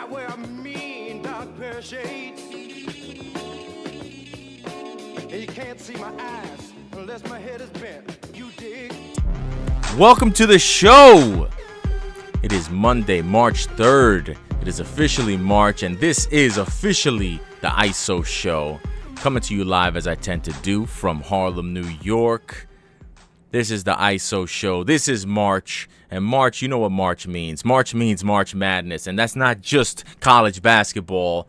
wear a mean dark pair of shades. And you can't see my eyes unless my head is bent. You dig? Welcome to the show. It is Monday, March 3rd. It is officially March, and this is officially the ISO Show. Coming to you live as I tend to do from Harlem, New York. This is the ISO Show. This is March. And March, you know what March means. March means March Madness. And that's not just college basketball.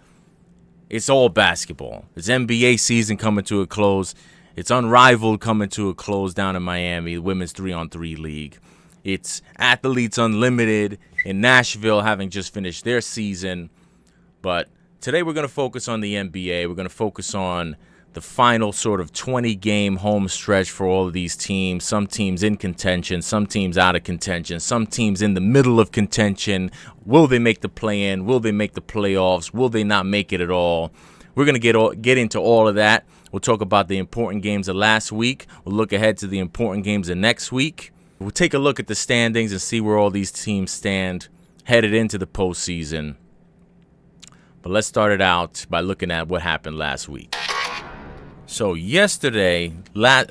It's all basketball. It's NBA season coming to a close. It's Unrivaled coming to a close down in Miami, the Women's 3-on-3 League. It's Athletes Unlimited in Nashville having just finished their season. But today we're going to focus on the NBA. We're going to focus on the final sort of 20-game home stretch for all of these teams. Some teams in contention, some teams out of contention, some teams in the middle of contention. Will they make the play-in? Will they make the playoffs? Will they not make it at all? We're going to get into all of that. We'll talk about the important games of last week. We'll look ahead to the important games of next week. We'll take a look at the standings and see where all these teams stand headed into the postseason. But let's start it out by looking at what happened last week. So yesterday, not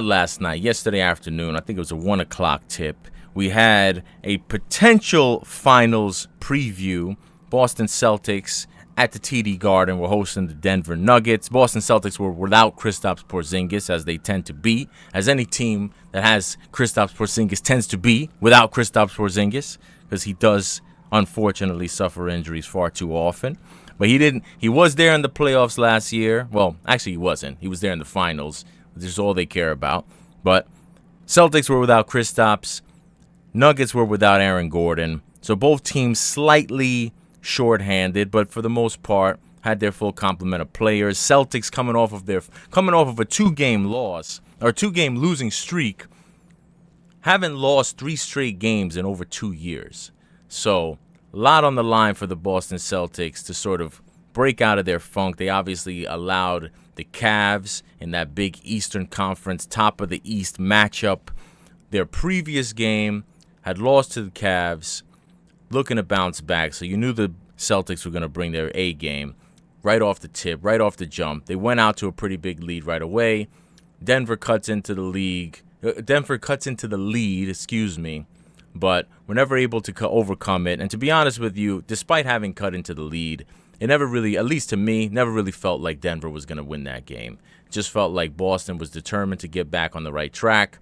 last night, yesterday afternoon, I think it was a 1 o'clock tip, we had a potential finals preview. Boston Celtics at the TD Garden were hosting the Denver Nuggets. Boston Celtics were without Kristaps Porzingis, as they tend to be, as any team that has Kristaps Porzingis tends to be without Kristaps Porzingis, because he does unfortunately suffer injuries far too often. But he was there in the playoffs last year. Well, actually he wasn't. He was there in the finals, which is all they care about. But Celtics were without Kristaps. Nuggets were without Aaron Gordon. So both teams slightly shorthanded, but for the most part had their full complement of players. Celtics coming off of a 2-game loss or 2-game losing streak, haven't lost 3 straight games in over 2 years. So a lot on the line for the Boston Celtics to sort of break out of their funk. They obviously allowed the Cavs in that big Eastern Conference top of the East matchup. Their previous game had lost to the Cavs, looking to bounce back. So you knew the Celtics were going to bring their A game right off the tip, right off the jump. They went out to a pretty big lead right away. Denver cuts into the lead, but were never able to overcome it. And to be honest with you, despite having cut into the lead, it never really, at least to me, never really felt like Denver was going to win that game. It just felt like Boston was determined to get back on the right track.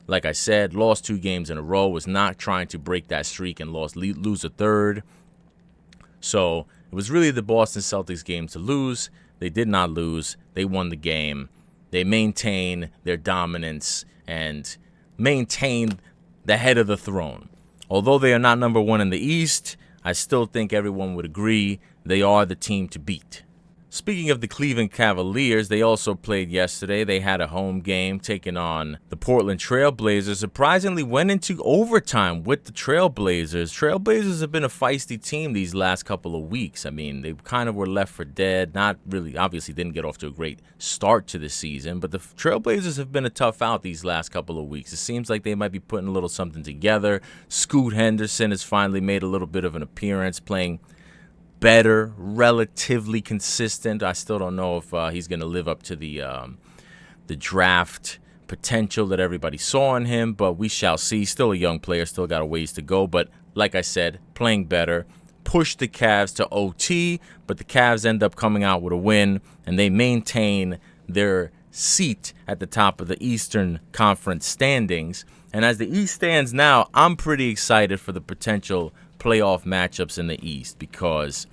Like I said, lost 2 games in a row, was not trying to break that streak and lose a third. So it was really the Boston Celtics game to lose. They did not lose. They won the game. They maintained their dominance and maintained the head of the throne. Although they are not number 1 in the East, I still think everyone would agree they are the team to beat. Speaking of the Cleveland Cavaliers, they also played yesterday. They had a home game taking on the Portland Trailblazers. Surprisingly, went into overtime with the Trailblazers. Trailblazers have been a feisty team these last couple of weeks. I mean, they kind of were left for dead. Not really, obviously didn't get off to a great start to the season, but the Trailblazers have been a tough out these last couple of weeks. It seems like they might be putting a little something together. Scoot Henderson has finally made a little bit of an appearance, playing better, relatively consistent. I still don't know if he's going to live up to the draft potential that everybody saw in him, but we shall see. Still a young player, still got a ways to go, but like I said, playing better. Pushed the Cavs to OT, but the Cavs end up coming out with a win, and they maintain their seat at the top of the Eastern Conference standings. And as the East stands now, I'm pretty excited for the potential playoff matchups in the East, because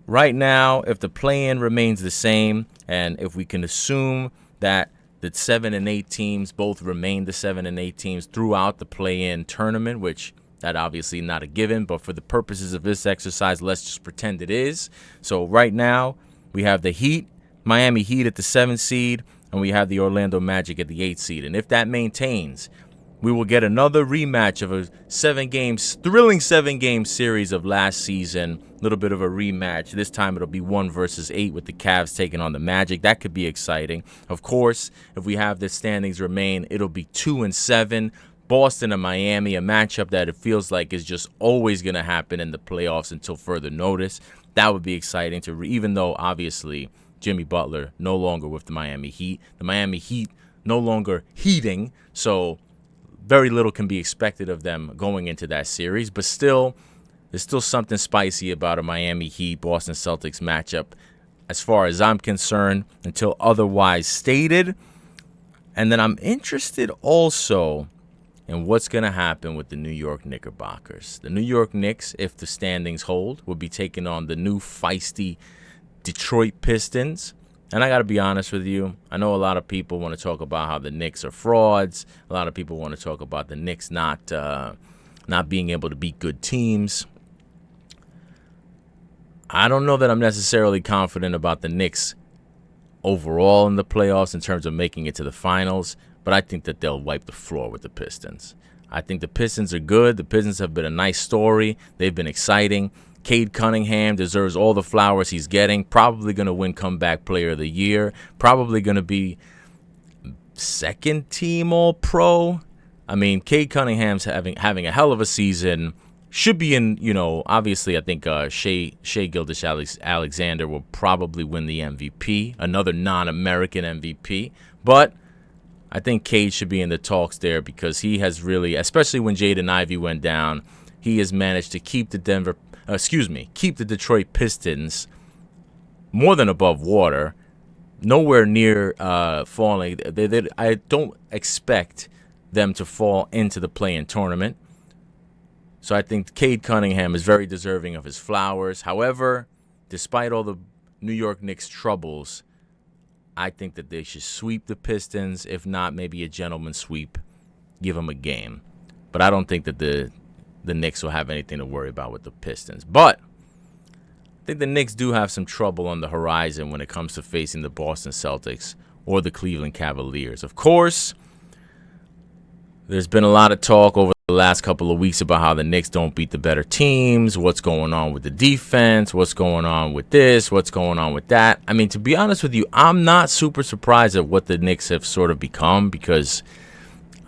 right now, if the play-in remains the same, and if we can assume that the 7 and 8 teams both remain the 7 and 8 teams throughout the play-in tournament, which that obviously not a given, but for the purposes of this exercise, let's just pretend it is. So right now, we have the Heat, Miami Heat at the 7th seed, and we have the Orlando Magic at the 8th seed. And if that maintains, we will get another rematch of a thrilling 7-game series of last season. A little bit of a rematch. This time it'll be 1 versus 8 with the Cavs taking on the Magic. That could be exciting. Of course, if we have the standings remain, it'll be 2 and 7. Boston and Miami, a matchup that it feels like is just always going to happen in the playoffs until further notice. That would be exciting even though obviously Jimmy Butler no longer with the Miami Heat. The Miami Heat no longer heating, so very little can be expected of them going into that series. But still, there's still something spicy about a Miami Heat Boston Celtics matchup as far as I'm concerned until otherwise stated. And then I'm interested also in what's going to happen with the New York Knickerbockers. The New York Knicks, if the standings hold, will be taking on the new feisty Detroit Pistons. And I got to be honest with you, I know a lot of people want to talk about how the Knicks are frauds. A lot of people want to talk about the Knicks not being able to beat good teams. I don't know that I'm necessarily confident about the Knicks overall in the playoffs in terms of making it to the finals, but I think that they'll wipe the floor with the Pistons. I think the Pistons are good. The Pistons have been a nice story. They've been exciting. Cade Cunningham deserves all the flowers he's getting. Probably going to win Comeback Player of the Year. Probably going to be second team All-Pro. I mean, Cade Cunningham's having a hell of a season. Should be in, obviously I think Shai Gilgeous-Alexander will probably win the MVP. Another non-American MVP. But I think Cade should be in the talks there because he has really, especially when Jaden Ivey went down, he has managed to keep the Detroit Pistons more than above water, nowhere near falling. I don't expect them to fall into the play-in tournament. So I think Cade Cunningham is very deserving of his flowers. However, despite all the New York Knicks troubles, I think that they should sweep the Pistons. If not, maybe a gentleman's sweep. Give them a game. But I don't think that the Knicks will have anything to worry about with the Pistons. But I think the Knicks do have some trouble on the horizon when it comes to facing the Boston Celtics or the Cleveland Cavaliers. Of course, there's been a lot of talk over the last couple of weeks about how the Knicks don't beat the better teams, what's going on with the defense, what's going on with this, what's going on with that. I mean, to be honest with you, I'm not super surprised at what the Knicks have sort of become because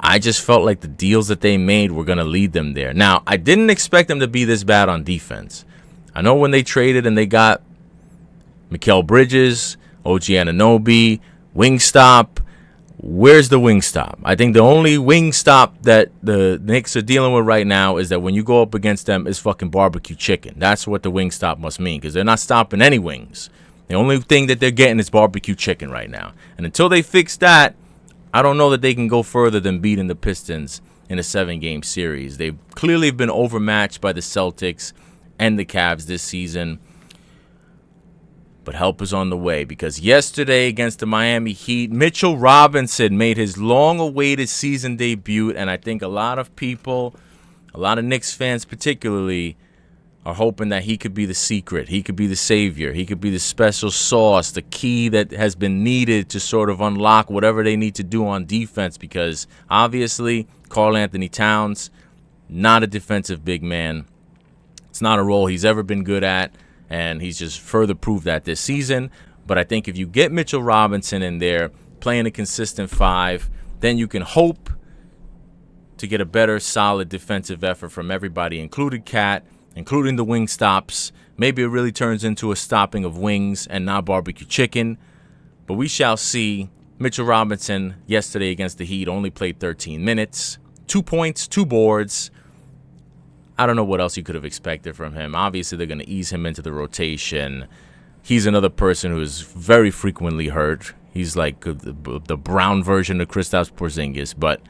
I just felt like the deals that they made were going to lead them there. Now, I didn't expect them to be this bad on defense. I know when they traded and they got Mikal Bridges, OG Anunoby, Wingstop. Where's the Wingstop? I think the only Wingstop that the Knicks are dealing with right now is that when you go up against them is fucking barbecue chicken. That's what the Wingstop must mean because they're not stopping any wings. The only thing that they're getting is barbecue chicken right now. And until they fix that, I don't know that they can go further than beating the Pistons in a 7-game series. They've clearly been overmatched by the Celtics and the Cavs this season. But help is on the way because yesterday against the Miami Heat, Mitchell Robinson made his long-awaited season debut, and I think a lot of people, a lot of Knicks fans particularly, are hoping that he could be the secret. He could be the savior. He could be the special sauce, the key that has been needed to sort of unlock whatever they need to do on defense because obviously Karl-Anthony Towns, not a defensive big man. It's not a role he's ever been good at. And he's just further proved that this season. But I think if you get Mitchell Robinson in there playing a consistent 5, then you can hope to get a better, solid defensive effort from everybody, including Cat, including the wing stops. Maybe it really turns into a stopping of wings and not barbecue chicken. But we shall see. Mitchell Robinson yesterday against the Heat only played 13 minutes. 2 points, 2 boards. I don't know what else you could have expected from him. Obviously, they're going to ease him into the rotation. He's another person who is very frequently hurt. He's like the brown version of Kristaps Porzingis. But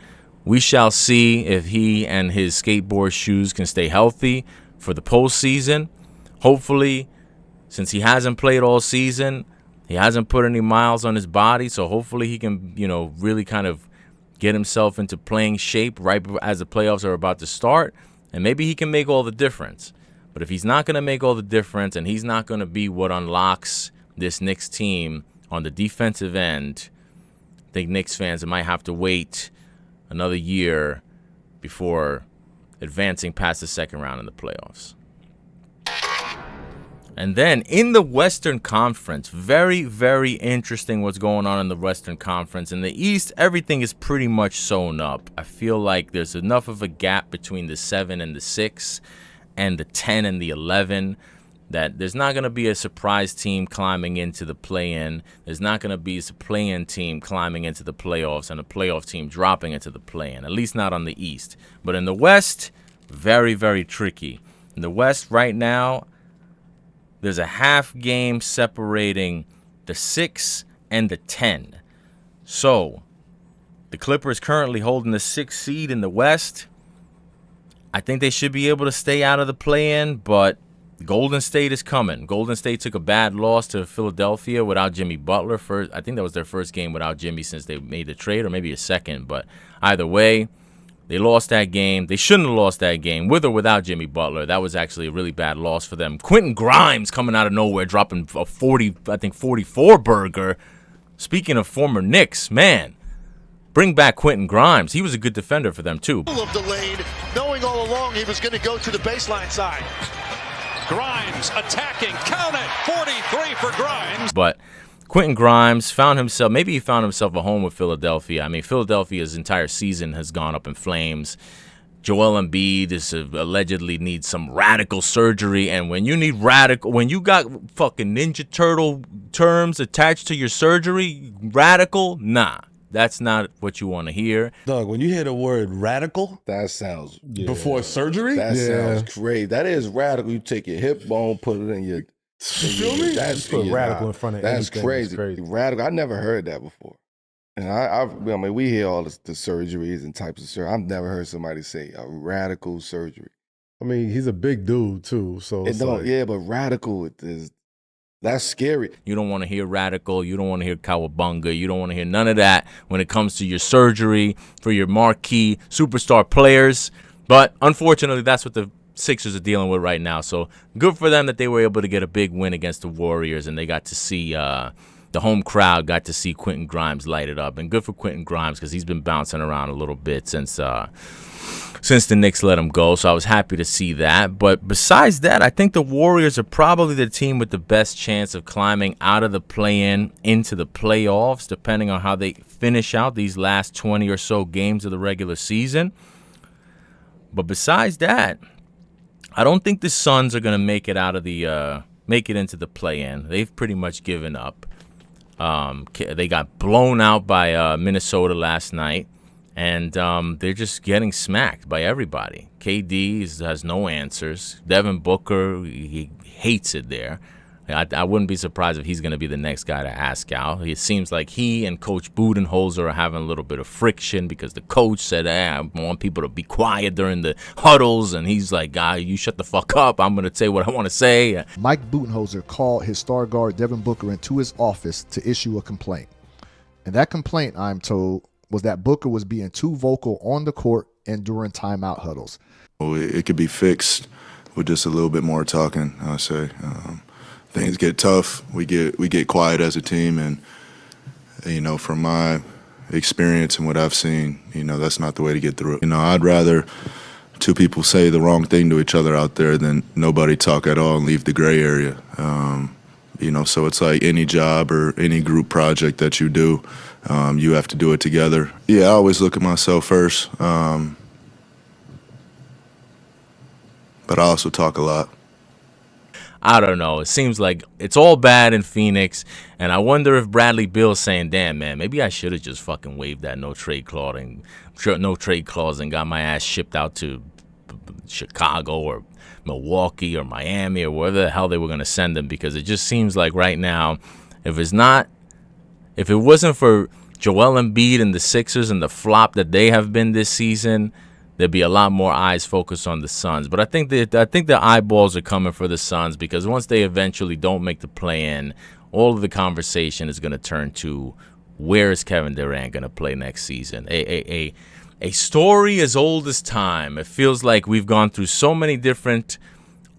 we shall see if he and his skateboard shoes can stay healthy for the postseason. Hopefully, since he hasn't played all season, he hasn't put any miles on his body. So hopefully he can, really kind of get himself into playing shape right as the playoffs are about to start. And maybe he can make all the difference. But if he's not going to make all the difference and he's not going to be what unlocks this Knicks team on the defensive end, I think Knicks fans might have to wait another year before advancing past the second round in the playoffs. And then in the Western Conference, very, very interesting what's going on in the Western Conference. In the East, everything is pretty much sewn up. I feel like there's enough of a gap between the 7 and the 6 and the 10 and the 11 that there's not going to be a surprise team climbing into the play-in. There's not going to be a play-in team climbing into the playoffs and a playoff team dropping into the play-in, at least not on the East. But in the West, very, very tricky. In the West right now, there's a half game separating the 6 and the 10. So, the Clippers currently holding the 6th seed in the West. I think they should be able to stay out of the play-in, but Golden State is coming. Golden State took a bad loss to Philadelphia without Jimmy Butler. I think that was their first game without Jimmy since they made the trade, or maybe a second. But either way, they lost that game. They shouldn't have lost that game with or without Jimmy Butler. That was actually a really bad loss for them. Quentin Grimes coming out of nowhere, dropping a 44 burger. Speaking of former Knicks, man, bring back Quentin Grimes. He was a good defender for them, too. Of the lane, knowing all along he was going to go to the baseline side. Grimes attacking, count it, 43 for Grimes. But Quentin Grimes found himself a home with Philadelphia. I mean, Philadelphia's entire season has gone up in flames. Joel Embiid allegedly needs some radical surgery, and when you got fucking Ninja Turtle terms attached to your surgery, radical, nah. That's not what you want to hear. Doug, when you hear the word radical, that sounds before surgery, that sounds crazy. That is radical. You take your hip bone, put it in your. Feel me? That's put radical in front of that's anything. crazy. Crazy. Radical. I never heard that before. And I mean, we hear all the surgeries and types of surgery. I've never heard somebody say a radical surgery. I mean, he's a big dude too, so it's like, yeah, but radical is that's scary. You don't want to hear radical. You don't want to hear cowabunga. You don't want to hear none of that when it comes to your surgery for your marquee superstar players. But unfortunately, that's what the Sixers are dealing with right now. So good for them that they were able to get a big win against the Warriors, and they got to see the home crowd got to see Quentin Grimes light it up. And good for Quentin Grimes because he's been bouncing around a little bit since the Knicks let him go. So I was happy to see that. But besides that, I think the Warriors are probably the team with the best chance of climbing out of the play-in into the playoffs, depending on how they finish out these last 20 or so games of the regular season. But besides that, I don't think the Suns are going to make it into the play-in. They've pretty much given up. They got blown out by Minnesota last night, and they're just getting smacked by everybody. KD has no answers. Devin Booker, he hates it there. I wouldn't be surprised if he's going to be the next guy to ask out. It seems like he and Coach Budenholzer are having a little bit of friction because the coach said, I want people to be quiet during the huddles. And he's like, you shut the fuck up. I'm going to say what I want to say. Mike Budenholzer called his star guard Devin Booker into his office to issue a complaint. And that complaint, I'm told, was that Booker was being too vocal on the court and during timeout huddles. It could be fixed with just a little bit more talking, I say. Things get tough. We get quiet as a team, and from my experience and what I've seen, that's not the way to get through it. I'd rather two people say the wrong thing to each other out there than nobody talk at all and leave the gray area. So it's like any job or any group project that you do, you have to do it together. Yeah, I always look at myself first, but I also talk a lot. I don't know. It seems like it's all bad in Phoenix, and I wonder if Bradley Beal's saying, damn, man, maybe I should have just fucking waived that no trade clause and got my ass shipped out to Chicago or Milwaukee or Miami or wherever the hell they were going to send him, because it just seems like right now, if it wasn't for Joel Embiid and the Sixers and the flop that they have been this season, there'd be a lot more eyes focused on the Suns. But I think the eyeballs are coming for the Suns, because once they eventually don't make the play-in, all of the conversation is going to turn to where is Kevin Durant going to play next season. A story as old as time. It feels like we've gone through so many different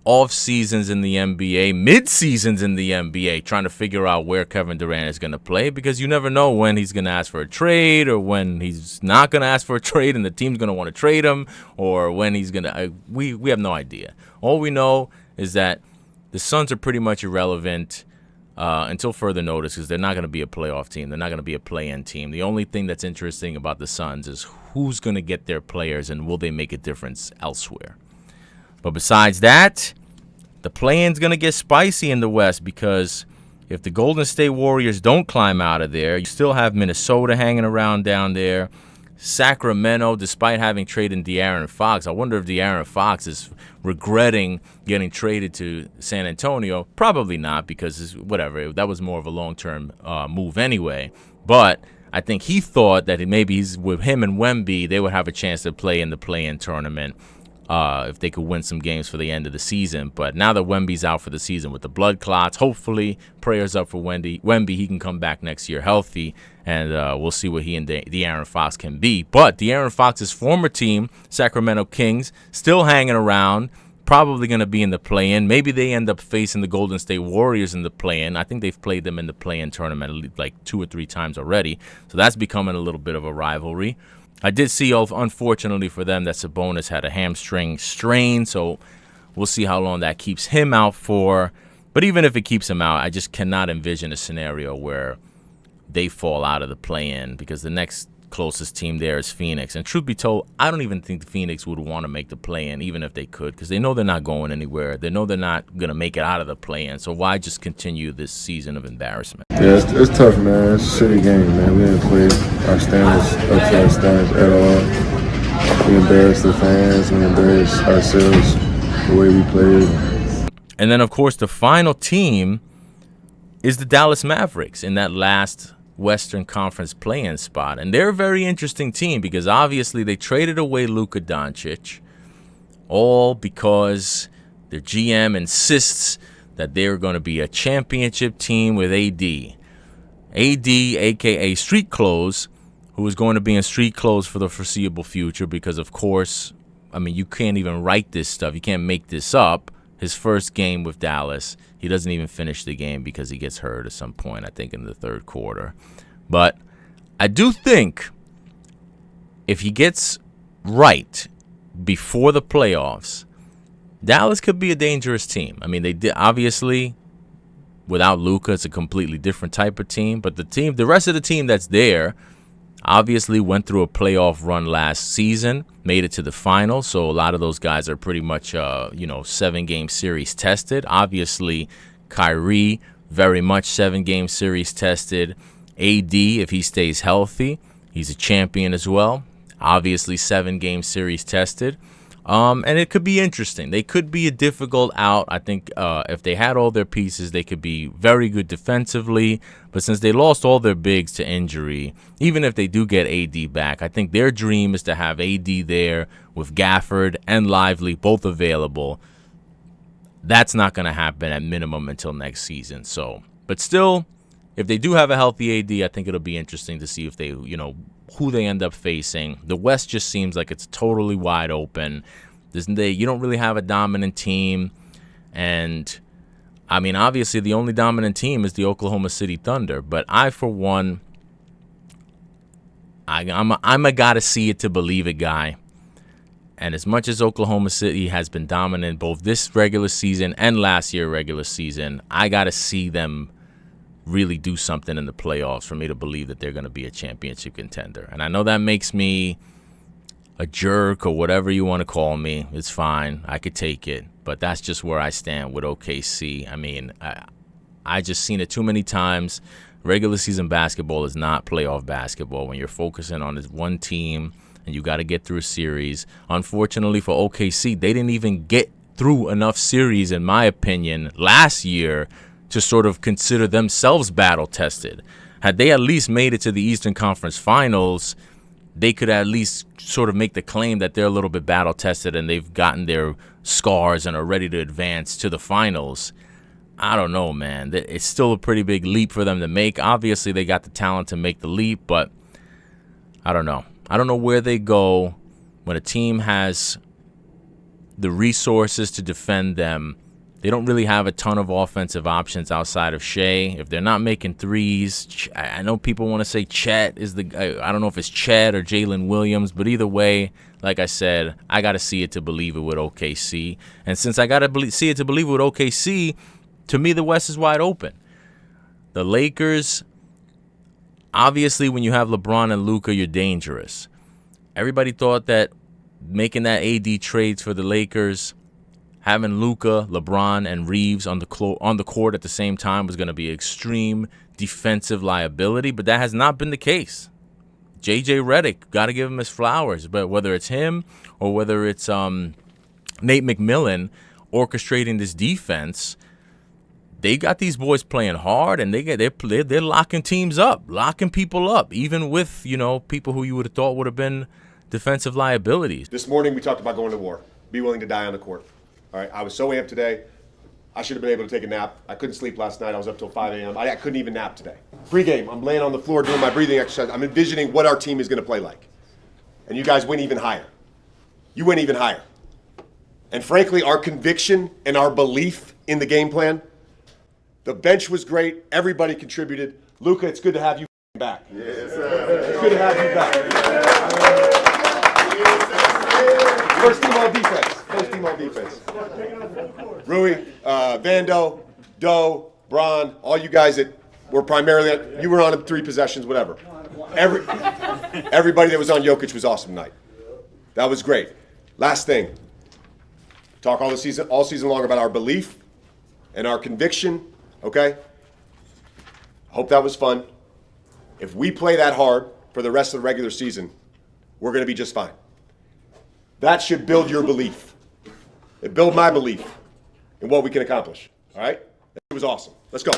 off seasons in the NBA, mid seasons in the NBA, trying to figure out where Kevin Durant is going to play, because you never know when he's going to ask for a trade or when he's not going to ask for a trade and the team's going to want to trade him, or when he's going to we have no idea. All we know is that the Suns are pretty much irrelevant until further notice because they're not going to be a playoff team. They're not going to be a play-in team. The only thing that's interesting about the Suns is who's going to get their players and will they make a difference elsewhere. But besides that, the play-in's going to get spicy in the West because if the Golden State Warriors don't climb out of there, you still have Minnesota hanging around down there. Sacramento, despite having traded De'Aaron Fox, I wonder if De'Aaron Fox is regretting getting traded to San Antonio. Probably not, because whatever, that was more of a long-term move anyway. But I think he thought that maybe with him and Wemby, they would have a chance to play in the play-in tournament if they could win some games for the end of the season. But now that Wemby's out for the season with the blood clots, hopefully, prayers up for Wemby. He can come back next year healthy, and we'll see what he and De'Aaron Fox can be. But De'Aaron Fox's former team, Sacramento Kings, still hanging around, probably going to be in the play-in. Maybe they end up facing the Golden State Warriors in the play-in. I think they've played them in the play-in tournament like 2 or 3 times already, so that's becoming a little bit of a rivalry. I did see, unfortunately for them, that Sabonis had a hamstring strain, so we'll see how long that keeps him out for. But even if it keeps him out, I just cannot envision a scenario where they fall out of the play-in because the next closest team there is Phoenix. And truth be told, I don't even think the Phoenix would want to make the play-in, even if they could, because they know they're not going anywhere. They know they're not going to make it out of the play-in, so why just continue this season of embarrassment? Yeah, it's tough, man. It's a shitty game, man. We didn't play our standards up to our standards at all. We embarrassed the fans. We embarrassed ourselves the way we played. And then, of course, the final team is the Dallas Mavericks in that last Western Conference play-in spot. And they're a very interesting team because obviously they traded away Luka Doncic, all because their GM insists that they're going to be a championship team with AD. AD, a.k.a. Street Clothes, who is going to be in street clothes for the foreseeable future because, of course, I mean, you can't even write this stuff. You can't make this up. His first game with Dallas, he doesn't even finish the game because he gets hurt at some point, I think, in the third quarter. But I do think if he gets right before the playoffs, Dallas could be a dangerous team. I mean, they did obviously without Luka, it's a completely different type of team. But the rest of the team that's there, obviously went through a playoff run last season, made it to the finals. So a lot of those guys are pretty much 7-game series tested. Obviously, Kyrie, very much 7-game series tested. AD, if he stays healthy, he's a champion as well. Obviously, 7-game series tested. And it could be interesting. They could be a difficult out. I think if they had all their pieces, they could be very good defensively. But since they lost all their bigs to injury, even if they do get AD back, I think their dream is to have AD there with Gafford and Lively both available. That's not going to happen at minimum until next season. So, but still, if they do have a healthy AD, I think it'll be interesting to see if they, who they end up facing. The West just seems like it's totally wide open. You don't really have a dominant team. And, I mean, obviously the only dominant team is the Oklahoma City Thunder. But I, for one, I'm a gotta-see-it-to-believe-it guy. And as much as Oklahoma City has been dominant both this regular season and last year regular season, I got to see them really do something in the playoffs for me to believe that they're going to be a championship contender. And I know that makes me a jerk or whatever you want to call me. It's fine. I could take it. But that's just where I stand with OKC. I mean, I just seen it too many times. Regular season basketball is not playoff basketball when you're focusing on this one team and you got to get through a series. Unfortunately for OKC, they didn't even get through enough series, in my opinion, last year to sort of consider themselves battle-tested. Had they at least made it to the Eastern Conference Finals, they could at least sort of make the claim that they're a little bit battle-tested and they've gotten their scars and are ready to advance to the finals. I don't know, man. It's still a pretty big leap for them to make. Obviously, they got the talent to make the leap, but I don't know. I don't know where they go when a team has the resources to defend them They don't really have a ton of offensive options outside of Shea. If they're not making threes, I know people want to say Chet is I don't know if it's Chet or Jalen Williams, but either way, like I said, I got to see it to believe it with OKC. And since I got to see it to believe it with OKC, to me, the West is wide open. The Lakers, obviously, when you have LeBron and Luka, you're dangerous. Everybody thought that making that AD trades for the Lakers, having Luka, LeBron, and Reeves on the court at the same time was going to be extreme defensive liability, but that has not been the case. J.J. Redick, got to give him his flowers, but whether it's him or whether it's Nate McMillan orchestrating this defense, they got these boys playing hard, and they're locking teams up, locking people up, even with, people who you would have thought would have been defensive liabilities. This morning we talked about going to war. Be willing to die on the court. All right, I was so amped today. I should have been able to take a nap. I couldn't sleep last night. I was up till 5 a.m. I couldn't even nap today. Pre-game, I'm laying on the floor doing my breathing exercise. I'm envisioning what our team is going to play like. And you guys went even higher. You went even higher. And frankly, our conviction and our belief in the game plan, the bench was great. Everybody contributed. Luka, it's good to have you back. Yes, sir. It's good to have you back. First team all defense. First team all defense. Rui, Vando, Doe, Bron, all you guys that were primarily, you were on 3 possessions, whatever. Everybody that was on Jokic was awesome tonight. That was great. Last thing. Talk all season long about our belief and our conviction, okay? Hope that was fun. If we play that hard for the rest of the regular season, we're going to be just fine. That should build your belief. It built my belief in what we can accomplish. All right? It was awesome. Let's go.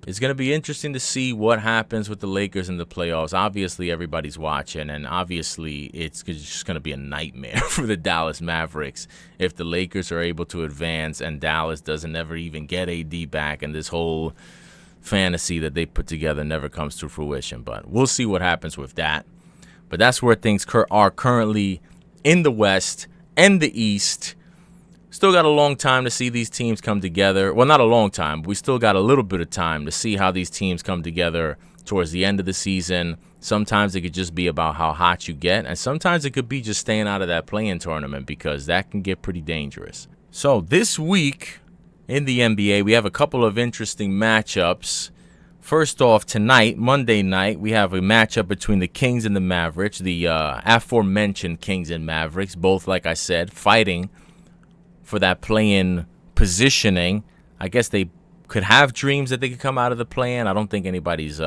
It's going to be interesting to see what happens with the Lakers in the playoffs. Obviously, everybody's watching, and obviously it's just going to be a nightmare for the Dallas Mavericks if the Lakers are able to advance and Dallas doesn't ever even get AD back, and this whole fantasy that they put together never comes to fruition. But we'll see what happens with that. But that's where things are currently in the West and the East. Still got a long time to see these teams come together. Well, not a long time, but we still got a little bit of time to see how these teams come together towards the end of the season. Sometimes it could just be about how hot you get, and sometimes it could be just staying out of that play-in tournament, because that can get pretty dangerous. So this week in the NBA, we have a couple of interesting matchups. First off, tonight, Monday night, we have a matchup between the Kings and the Mavericks, the aforementioned Kings and Mavericks, both, like I said, fighting for that play-in positioning. I guess they could have dreams that they could come out of the play-in. I don't think anybody's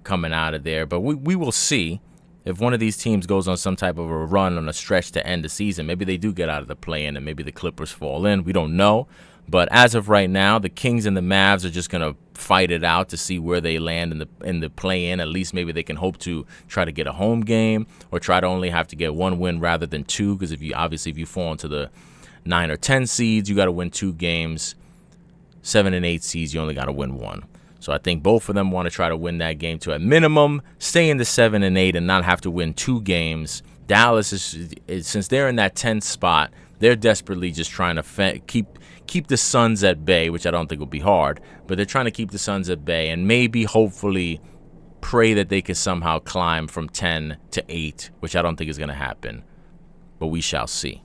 coming out of there, but we will see. If one of these teams goes on some type of a run on a stretch to end the season, maybe they do get out of the play-in and maybe the Clippers fall in. We don't know. But as of right now, the Kings and the Mavs are just going to fight it out to see where they land in the play-in. At least maybe they can hope to try to get a home game or try to only have to get 1 win rather than 2, because if you fall into the 9 or 10 seeds, you got to win 2 games. 7 and 8 seeds, you only got to win 1. So I think both of them want to try to win that game to, at minimum, stay in the 7 and 8 and not have to win 2 games. Dallas is since they're in that 10th spot, they're desperately just trying to keep the Suns at bay, which I don't think will be hard, but they're trying to keep the Suns at bay and maybe, hopefully, pray that they can somehow climb from 10 to 8, which I don't think is going to happen, but we shall see.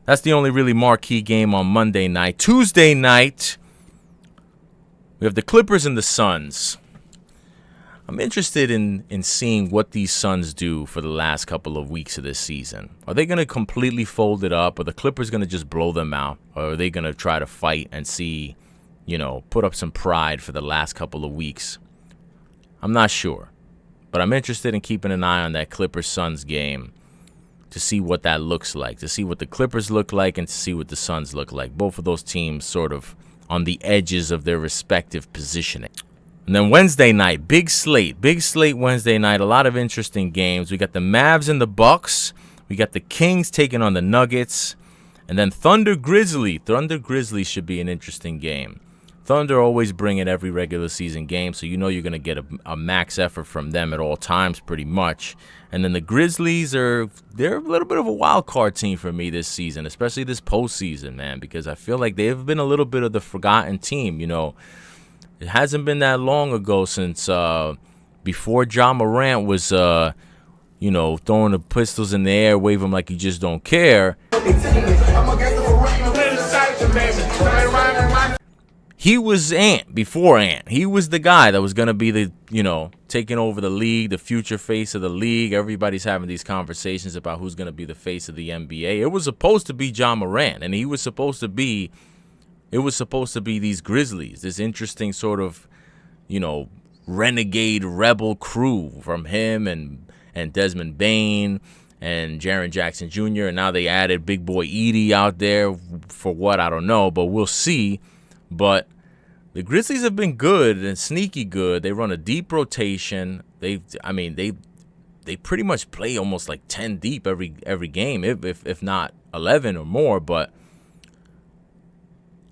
That's the only really marquee game on Monday night. Tuesday night, we have the Clippers and the Suns. I'm interested in seeing what these Suns do for the last couple of weeks of this season. Are they going to completely fold it up? Are the Clippers going to just blow them out? Or are they going to try to fight and see, put up some pride for the last couple of weeks? I'm not sure. But I'm interested in keeping an eye on that Clippers-Suns game to see what that looks like, to see what the Clippers look like and to see what the Suns look like. Both of those teams sort of on the edges of their respective positioning. And then Wednesday night, big slate Wednesday night, a lot of interesting games. We got the Mavs and the Bucks. We got the Kings taking on the Nuggets. And then Thunder Grizzly. Thunder Grizzly should be an interesting game. Thunder always bring in every regular season game, so you know you're going to get a max effort from them at all times pretty much. And then the Grizzlies they're a little bit of a wild card team for me this season, especially this postseason, man, because I feel like they've been a little bit of the forgotten team. You know, it hasn't been that long ago since before Ja Morant was, throwing the pistols in the air, wave them like you just don't care. He was Ant before Ant. He was the guy that was going to be the, taking over the league, the future face of the league. Everybody's having these conversations about who's going to be the face of the NBA. It was supposed to be Ja Morant, and it was supposed to be these Grizzlies, this interesting sort of, renegade rebel crew from him and Desmond Bane and Jaren Jackson Jr. And now they added Big Boy Edey out there for what, I don't know, but we'll see. But the Grizzlies have been good and sneaky good. They run a deep rotation. They pretty much play almost like 10 deep every game, if not 11 or more. But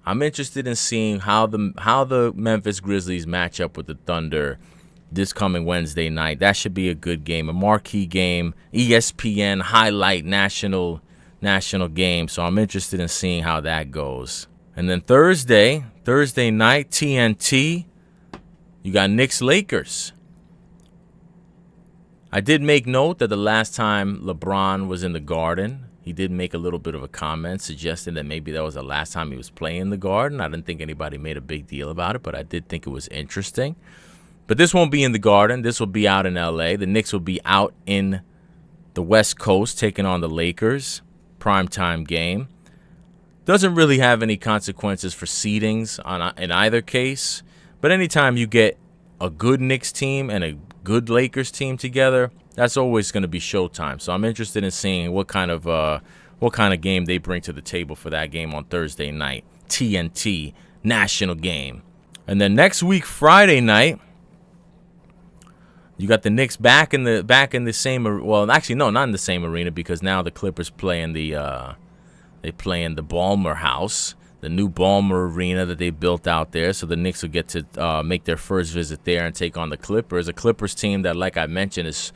I'm interested in seeing how the Memphis Grizzlies match up with the Thunder this coming Wednesday night. That should be a good game, a marquee game, ESPN highlight national game. So I'm interested in seeing how that goes. And then Thursday night, TNT, you got Knicks-Lakers. I did make note that the last time LeBron was in the Garden, he did make a little bit of a comment suggesting that maybe that was the last time he was playing in the Garden. I didn't think anybody made a big deal about it, but I did think it was interesting. But this won't be in the Garden. This will be out in L.A. The Knicks will be out in the West Coast taking on the Lakers. Primetime game. Doesn't really have any consequences for seedings in either case. But anytime you get a good Knicks team and a good Lakers team together, that's always going to be showtime. So I'm interested in seeing what kind of game they bring to the table for that game on Thursday night. TNT national game. And then next week, Friday night, you got the Knicks back in the same. Well, actually, no, not in the same arena because now the Clippers play in the Ballmer House, the new Ballmer Arena that they built out there. So the Knicks will get to make their first visit there and take on the Clippers, a Clippers team that, like I mentioned, is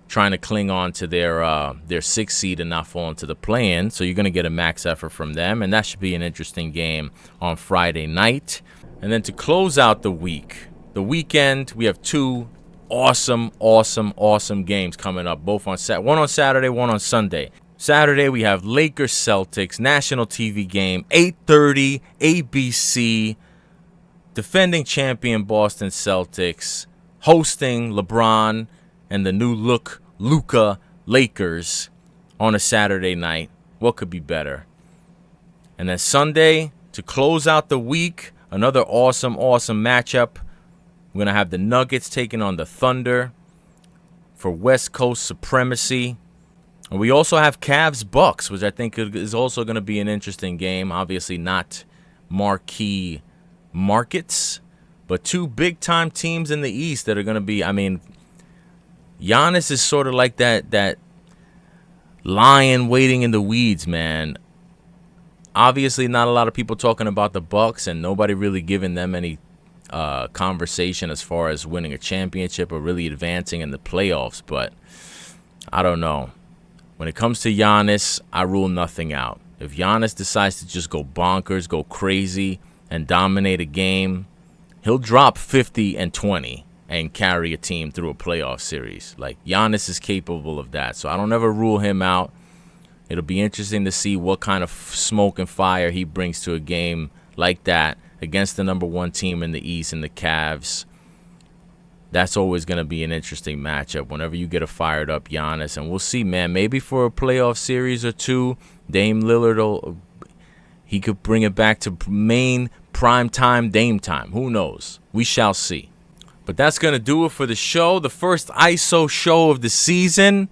trying to cling on to their sixth seed and not fall into the play-in. So you're going to get a max effort from them, and that should be an interesting game on Friday night. And then to close out the weekend, we have two awesome games coming up, both on one on Saturday, one on Sunday. Saturday, we have Lakers-Celtics, national TV game, 8:30, ABC, defending champion Boston Celtics, hosting LeBron and the new look Luka Lakers on a Saturday night. What could be better? And then Sunday, to close out the week, another awesome matchup. We're going to have the Nuggets taking on the Thunder for West Coast supremacy. And we also have Cavs-Bucks, which I think is also going to be an interesting game. Obviously not marquee markets, but two big-time teams in the East that are going to be, Giannis is sort of like that lion waiting in the weeds, man. Obviously not a lot of people talking about the Bucks and nobody really giving them any conversation as far as winning a championship or really advancing in the playoffs, but I don't know. When it comes to Giannis, I rule nothing out. If Giannis decides to just go bonkers, go crazy, and dominate a game, he'll drop 50 and 20 and carry a team through a playoff series. Like, Giannis is capable of that, so I don't ever rule him out. It'll be interesting to see what kind of smoke and fire he brings to a game like that against the number one team in the East and the Cavs. That's always going to be an interesting matchup whenever you get a fired up Giannis. And we'll see, man. Maybe for a playoff series or two, Dame Lillard, he could bring it back to main prime time Dame time. Who knows? We shall see. But that's going to do it for the show. The first ISO show of the season.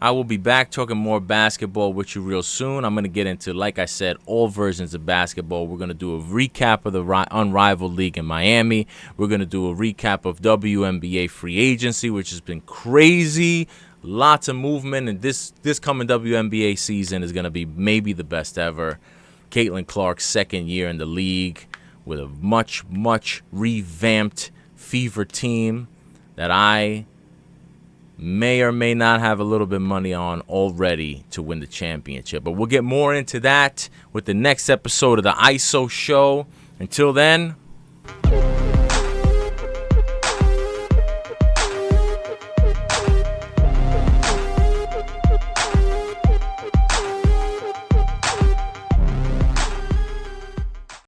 I will be back talking more basketball with you real soon. I'm going to get into, like I said, all versions of basketball. We're going to do a recap of the Unrivaled League in Miami. We're going to do a recap of WNBA free agency, which has been crazy. Lots of movement, and this coming WNBA season is going to be maybe the best ever. Caitlin Clark's second year in the league. with a much, much revamped Fever team that I may or may not have a little bit of money on already to win the championship. But we'll get more into that with the next episode of the ISO Show. Until then,